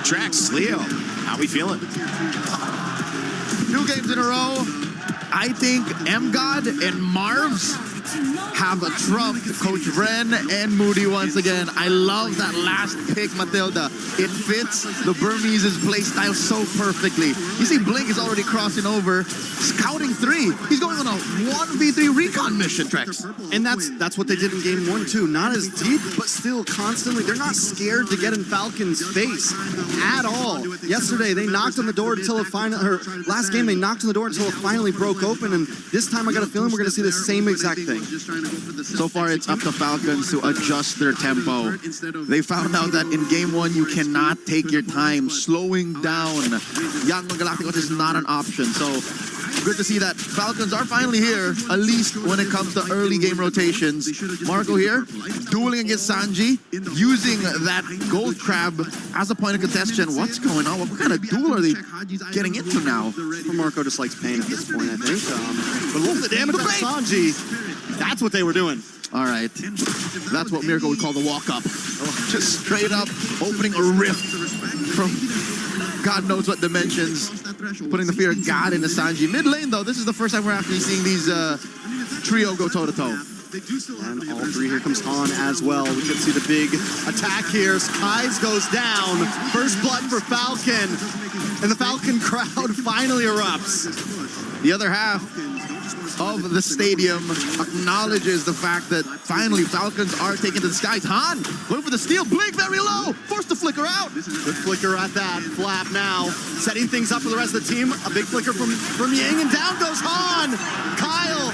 Trex, Leo, how we feeling? 2 games in a row. I think MGod and Marvs have a trump Coach Bren and Moody once again. I love that last pick, Matilda. It fits the Burmese's play style so perfectly. You see Blink is already crossing over, scouting 3. He's going on a 1v3 recon mission, Trex. And that's what they did in game 1 too. Not as deep, but still constantly. They're not scared to get in Falcon's face at all. Yesterday they knocked on the door until it finally, or last game they knocked on the door until it finally broke open. And this time I got a feeling we're going to see the same exact thing. So far, it's up to Falcons to adjust their tempo. They found out that in game 1, you cannot take your time. Slowing down YANGON Galacticos is not an option. So good to see that Falcons are finally here, at least when it comes to early game rotations. Marco here, dueling against Sanji, using that gold crab as a point of contention. What's going on? What kind of duel are they getting into now? Marco just likes pain at this point, I think. But look at the damage on Sanji. That's what they were doing. All right. That's what Miracle would call the walk-up. Just straight up opening a rift from God knows what dimensions, putting the fear of God into Sanji. Mid lane, though, this is the first time we're actually seeing these trio go toe-to-toe. And all 3, here comes Han as well. We can see the big attack here. Kai's goes down. First blood for Falcon. And the Falcon crowd finally erupts. The other half of the stadium acknowledges the fact that finally Falcons are taken to the skies. Han going for the steal. Blink very low. Forced to flicker out. Good flicker at that. Flap now. Setting things up for the rest of the team. A big flicker from Yang, and down goes Han. Kyle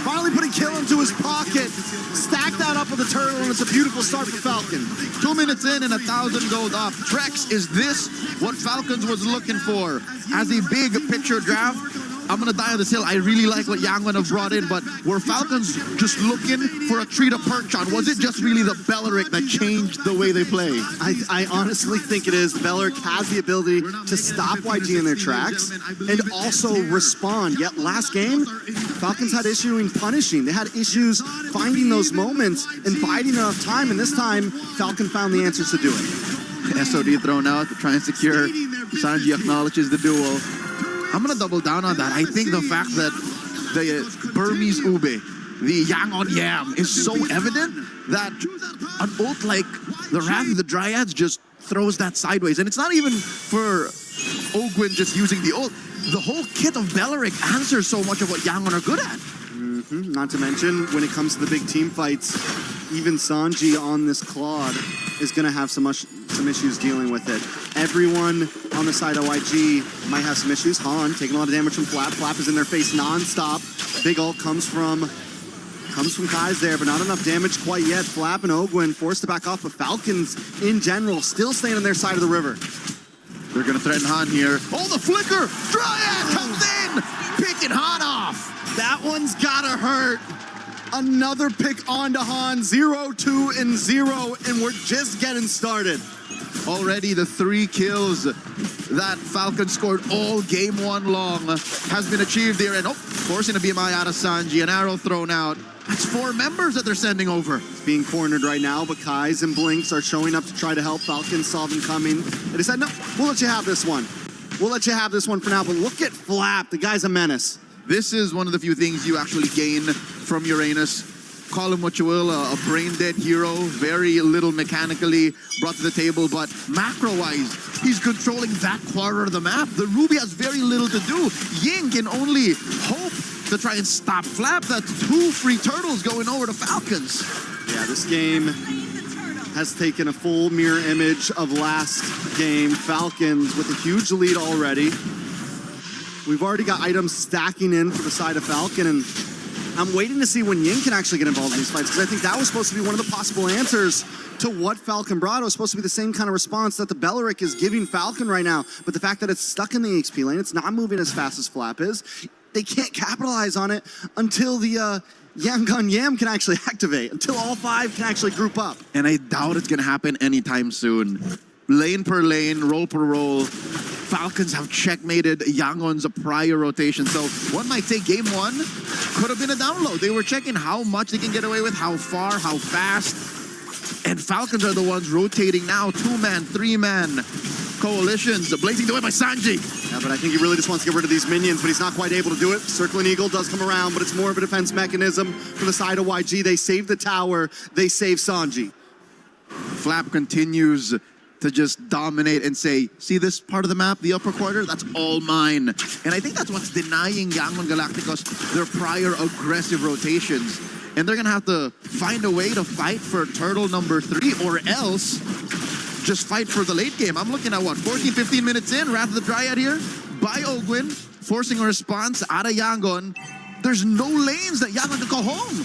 finally putting kill into his pocket. Stack that up with the turtle, and it's a beautiful start for Falcon. 2 minutes in and 1,000 gold up. Trex, is this what Falcons was looking for? As a big picture draft, I'm going to die on this hill. I really like what YANGON have brought in, but were Falcons just looking for a tree to perch on? Was it just really the Belleric that changed the way they play? I honestly think it is. Belleric has the ability to stop YG in their tracks and also respond. Yet last game, Falcons had issue in punishing. They had issues finding those moments and biding enough time, and this time, Falcon found the answers to do it. SOD thrown out to try and secure. Sanji acknowledges the duel. I'm going to double down on that. I think the fact that the Burmese Ube, the YANGON Yam, is so evident that an ult like the Wrath of the Dryads just throws that sideways. And it's not even for Ogwin just using the ult. The whole kit of Belleric answers so much of what YANGON are good at. Not to mention, when it comes to the big team fights, even Sanji on this Claude is going to have some issues dealing with it. Everyone on the side of YG might have some issues. Han taking a lot of damage from Flap. Flap is in their face non-stop. Big ult comes from Kai's there, but not enough damage quite yet. Flap and Ogwin forced to back off, but Falcons in general still staying on their side of the river. They're going to threaten Han here. Oh, the flicker! Dryad comes in! Picking Han off! That one's gotta hurt. Another pick onto Han, 0-2 and 0, and we're just getting started. Already the 3 kills that Falcon scored all game 1 long has been achieved here. And forcing a BMI out of Sanji, an arrow thrown out. That's 4 members that they're sending over. It's being cornered right now, but Kai's and Blinks are showing up to try to help Falcon, saw them coming. And they said, no, we'll let you have this one. We'll let you have this one for now, but look at Flap, the guy's a menace. This is one of the few things you actually gain from Uranus. Call him what you will, a brain-dead hero, very little mechanically brought to the table, but macro-wise, he's controlling that quarter of the map. The Ruby has very little to do. Ying can only hope to try and stop Flap. That's 2 free turtles going over to Falcons. Yeah, this game has taken a full mirror image of last game. Falcons with a huge lead already. We've already got items stacking in for the side of Falcon, and I'm waiting to see when Ying can actually get involved in these fights, because I think that was supposed to be one of the possible answers to what Falcon brought. It was supposed to be the same kind of response that the Belleric is giving Falcon right now, but the fact that it's stuck in the XP lane, it's not moving as fast as Flap is, they can't capitalize on it until the YANGON Yam can actually activate, until all 5 can actually group up. And I doubt it's going to happen anytime soon. Lane per lane, roll per roll. Falcons have checkmated YANGON's prior rotation. So one might say game 1 could have been a download. They were checking how much they can get away with, how far, how fast. And Falcons are the ones rotating now. 2-man, 3-man. coalitions. Blazing the way by Sanji. Yeah, but I think he really just wants to get rid of these minions, but he's not quite able to do it. Circling Eagle does come around, but it's more of a defense mechanism for the side of YG. They save the tower, they save Sanji. Flap continues to just dominate and say, see this part of the map, the upper quarter? That's all mine. And I think that's what's denying Yangon Galacticos their prior aggressive rotations. And they're going to have to find a way to fight for turtle number 3 or else just fight for the late game. I'm looking at what, 14, 15 minutes in, Wrath of the Dryad here by Ogwin, forcing a response out of Yangon. There's no lanes that Yangon can go home.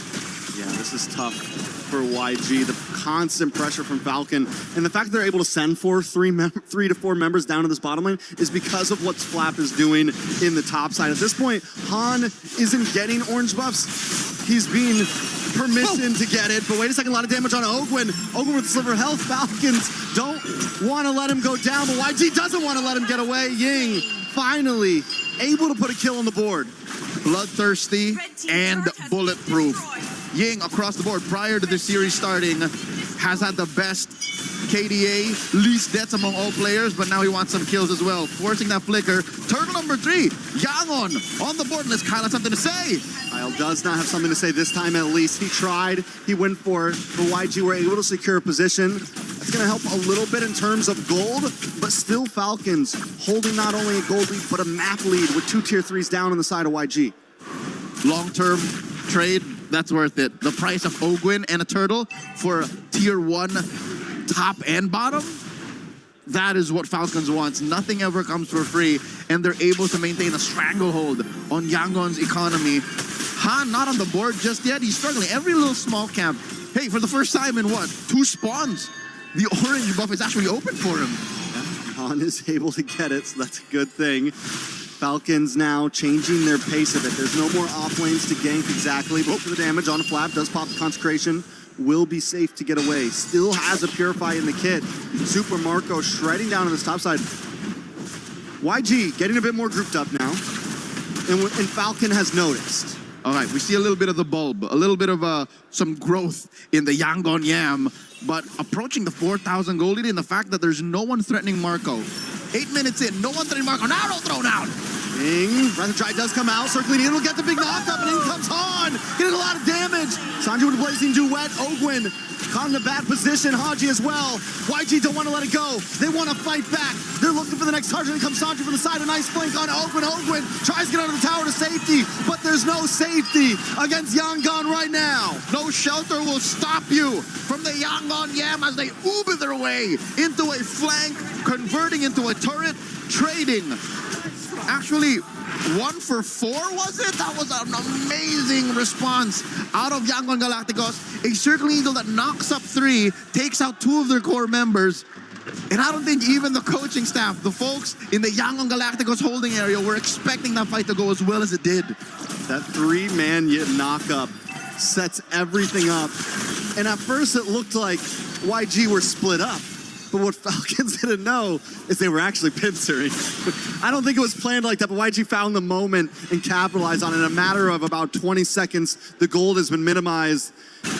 Yeah, this is tough for YG. The constant pressure from Falcon and the fact that they're able to send 3 to 4 members down to this bottom lane is because of what Flap is doing in the top side. At this point, Han isn't getting orange buffs. He's being permission to get it, but wait a second, a lot of damage on Ogwin. Ogwin with sliver health. Falcons don't want to let him go down, but YG doesn't want to let him get away. Ying finally able to put a kill on the board. Bloodthirsty and bulletproof. Ying across the board prior to the series starting has had the best KDA, least deaths among all players, but now he wants some kills as well. Forcing that flicker. Turtle number 3, Yangon on the board, unless Kyle has something to say. Kyle does not have something to say this time at least. He tried, he went for it, but YG were able to secure a position. That's going to help a little bit in terms of gold, but still Falcons holding not only a gold lead, but a map lead with 2 tier 3s down on the side of YG. Long-term trade, that's worth it. The price of Ogwin and a turtle for tier 1 top and bottom, that is what Falcons wants. Nothing ever comes for free, and they're able to maintain a stranglehold on Yangon's economy. Han not on the board just yet. He's struggling. Every little small camp. Hey, for the first time in what? 2 spawns, the orange buff is actually open for him. Han is able to get it, so that's a good thing. Falcons now changing their pace of it. There's no more off lanes to gank exactly. But for the damage on a Flap, does pop the consecration. Will be safe to get away. Still has a Purify in the kit. Super Marco shredding down on this top side. YG getting a bit more grouped up now. And Falcon has noticed. All right, we see a little bit of the bulb, a little bit of some growth in the Yangon Yam, but approaching the 4,000 gold lead, and the fact that there's no one threatening Marco. 8 minutes in, no one threatening Marco. Now don't throw down. Wrath of the Dryad does come out, circling in, will get the big knock-up, and in comes Han, getting a lot of damage. Sanji with a blazing duet, Ogwin caught in a bad position, Haji as well. YG don't want to let it go, they want to fight back. They're looking for the next target, and comes Sanji from the side, a nice flank on Ogwin. Ogwin tries to get out of the tower to safety, but there's no safety against Yangon right now. No shelter will stop you from the Yangon Yam as they Uber their way into a flank, converting into a turret, trading. Actually, 1 for 4, was it? That was an amazing response out of Yangon Galacticos. A Circling Eagle that knocks up 3, takes out 2 of their core members. And I don't think even the coaching staff, the folks in the Yangon Galacticos holding area, were expecting that fight to go as well as it did. That 3-man knock-up sets everything up. And at first it looked like YG were split up. But what Falcons didn't know is they were actually pincering. I don't think it was planned like that, but YG found the moment and capitalized on it. In a matter of about 20 seconds, the gold has been minimized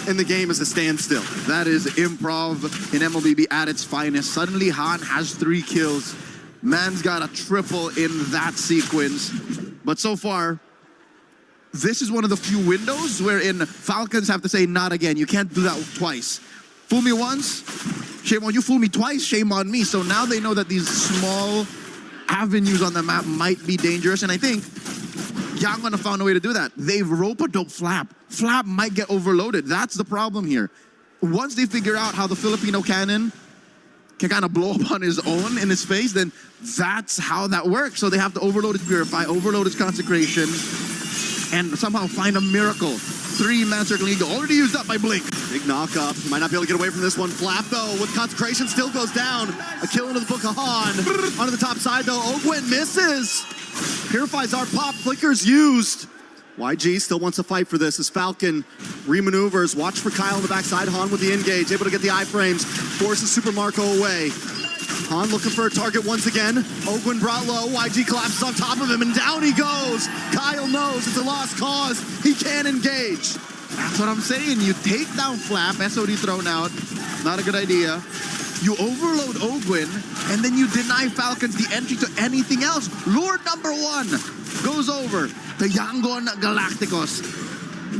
and the game is a standstill. That is improv in MLBB at its finest. Suddenly, Han has 3 kills. Man's got a triple in that sequence. But so far, this is one of the few windows wherein Falcons have to say, not again. You can't do that twice. Fool me once, shame on you. Fool me twice, shame on me. So now they know that these small avenues on the map might be dangerous. And I think Yangon have found a way to do that. They've rope-a-dope Flap. Flap might get overloaded. That's the problem here. Once they figure out how the Filipino cannon can kind of blow up on his own in his face, then that's how that works. So they have to overload his Purify, overload his Consecration, and somehow find a miracle. 3-man Circling Eagle already used up by Blink. Big knock-up. Might not be able to get away from this one. Flap, though, with Consecration, still goes down. A kill into the Book of Han. Onto the top side, though. Ogwin misses. Purifies our pop. Flicker's used. YG still wants to fight for this as Falcon remaneuvers. Watch for Kyle on the backside. Han with the engage. Able to get the iframes. Forces Super Marco away. Han looking for a target once again. Ogwin brought low. YG collapses on top of him, and down he goes. Kyle knows it's a lost cause. He can't engage. That's what I'm saying. You take down Flap, SOD thrown out. Not a good idea. You overload Ogwin, and then you deny Falcons the entry to anything else. Lord number 1 goes over to YANGON Galacticos.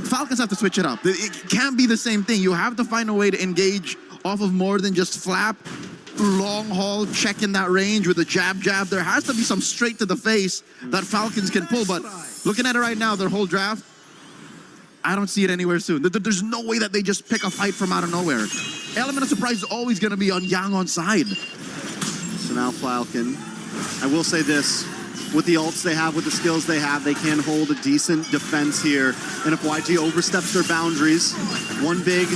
Falcons have to switch it up. It can't be the same thing. You have to find a way to engage off of more than just flap, long haul, check in that range with a jab. There has to be some straight to the face that Falcons can pull, but looking at it right now, their whole draft, I don't see it anywhere soon. There's no way that they just pick a fight from out of nowhere. Element of surprise is always going to be on YANGON's side. So now Falcon, I will say this, with the ults they have, with the skills they have, they can hold a decent defense here. And if YG oversteps their boundaries, one big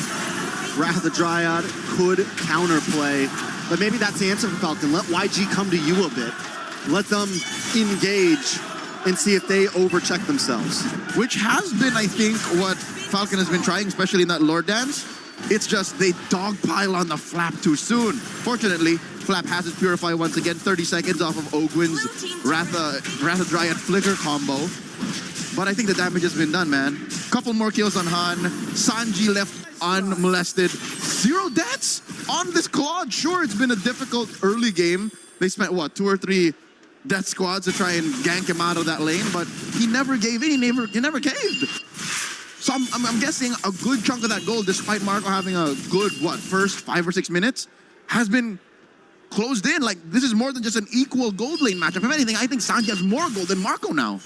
Wrath of the Dryad could counterplay. But maybe that's the answer for Falcon. Let YG come to you a bit. Let them engage and see if they overcheck themselves. Which has been, I think, what Falcon has been trying, especially in that Lord Dance. It's just they dogpile on the Flap too soon. Fortunately, Flap has his Purify once again, 30 seconds off of Ogwin's Wrath of Dryad Flicker combo. But I think the damage has been done, man. Couple more kills on Han. Sanji left unmolested. 0 deaths on this Claude. Sure, it's been a difficult early game. They spent, what, 2 or 3 death squads to try and gank him out of that lane, but he never gave in, he never caved. So I'm guessing a good chunk of that goal, despite Marco having a good, what, first 5 or 6 minutes, has been closed in. Like, this is more than just an equal gold lane matchup. If anything, I think Sanji has more gold than Marco now.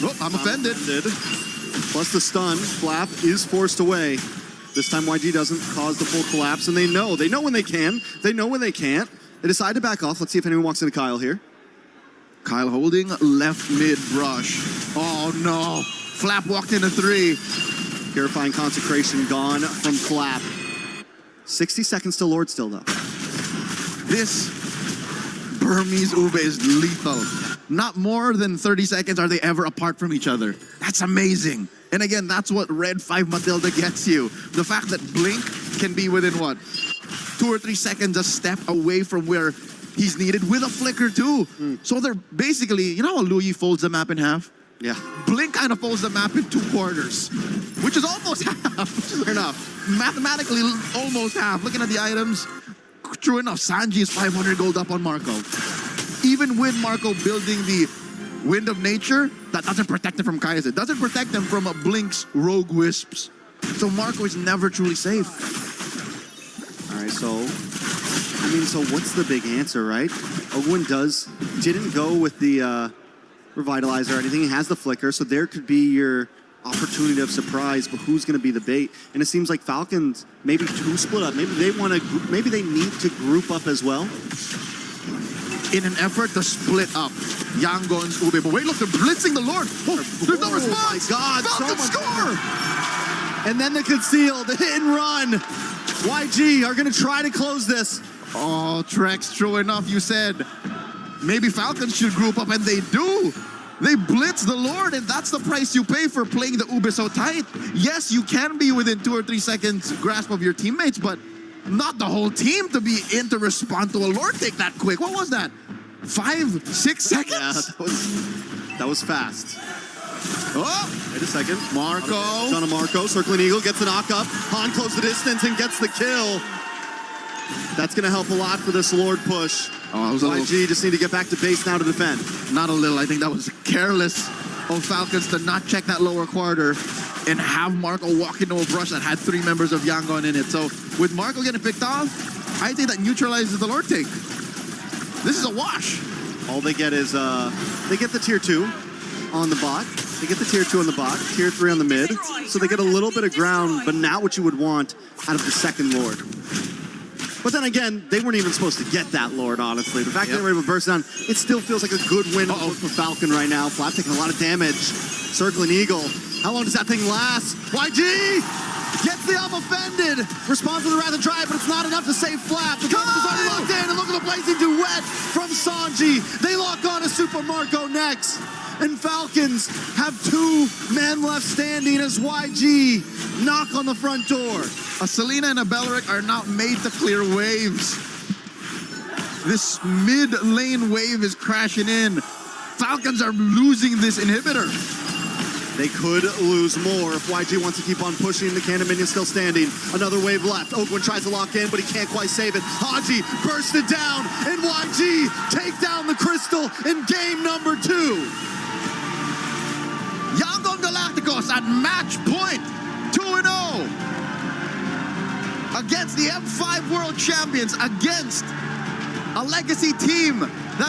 Oh, I'm offended. Plus the stun, Flap is forced away. This time YG doesn't cause the full collapse, and they know when they can, they know when they can't. They decide to back off. Let's see if anyone walks into Kyle here. Kyle holding left mid brush. Oh no, Flap walked into 3. Purifying Consecration gone from Flap. 60 seconds to Lord still though. This Burmese Ube is lethal. Not more than 30 seconds are they ever apart from each other. That's amazing. And again, that's what Red 5 Matilda gets you. The fact that Blink can be within what? 2 or 3 seconds a step away from where he's needed with a flicker too. So they're basically, you know how Louis folds the map in half? Yeah. Blink kind of folds the map in 2 quarters, which is almost half, which is fair enough. Mathematically, almost half. Looking at the items, true enough, Sanji is 500 gold up on Marco. Even with Marco building the Wind of Nature, that doesn't protect him from Kaiser. It doesn't protect him from Blink's Rogue Wisps. So Marco is never truly safe. All right, so what's the big answer, right? Ogwin didn't go with the Revitalizer or anything. He has the Flicker, so there could be your opportunity of surprise, but who's going to be the bait? And it seems like Falcons maybe 2 split up. Maybe they need to group up as well. In an effort to split up YANGON's Ube. But wait, look, they're blitzing the Lord. Oh, there's no response. My God, Falcons score! And then the conceal, the hit and run. YG are going to try to close this. Oh, Trex, true enough, you said maybe Falcons should group up, and they do. They blitz the Lord, and that's the price you pay for playing the Ube so tight. Yes, you can be within 2 or 3 seconds grasp of your teammates, but not the whole team to be in to respond to a Lord take that quick. What was that? 5, 6 seconds? Yeah, that was fast. Oh, wait a second. Marco. John Marco, circling Eagle, gets the knock up. Han closes the distance and gets the kill. That's going to help a lot for this Lord push. Oh, it was YG just need to get back to base now to defend. Not a little. I think that was careless of Falcons to not check that lower quarter and have Marco walk into a brush that had 3 members of YANGON in it. So with Marco getting picked off, I think that neutralizes the Lord take. This is a wash. All they get is, they get the tier 2 on the bot. They get the tier 2 on the bot, tier 3 on the mid. So they get a little bit of ground, but not what you would want out of the second Lord. But then again, they weren't even supposed to get that Lord, honestly. The fact that they were able to burst down, it still feels like a good win for Falcon right now. Flap taking a lot of damage. Circling Eagle. How long does that thing last? YG gets the I'm offended. Responds to the Wrath of Dryad, but it's not enough to save Flap. The Come is already locked in, and look at the blazing duet from Sanji. They lock on to Super Marco next. And Falcons have 2 men left standing as YG knock on the front door. A Selena and a Belleric are not made to clear waves. This mid lane wave is crashing in. Falcons are losing this inhibitor. They could lose more if YG wants to keep on pushing. The cannon minion still standing. Another wave left. Oakwood tries to lock in, but he can't quite save it. Haji burst it down, and YG take down the crystal in game number 2. Yangon Galacticos at match point, 2-0 against the M5 World Champions, against a legacy team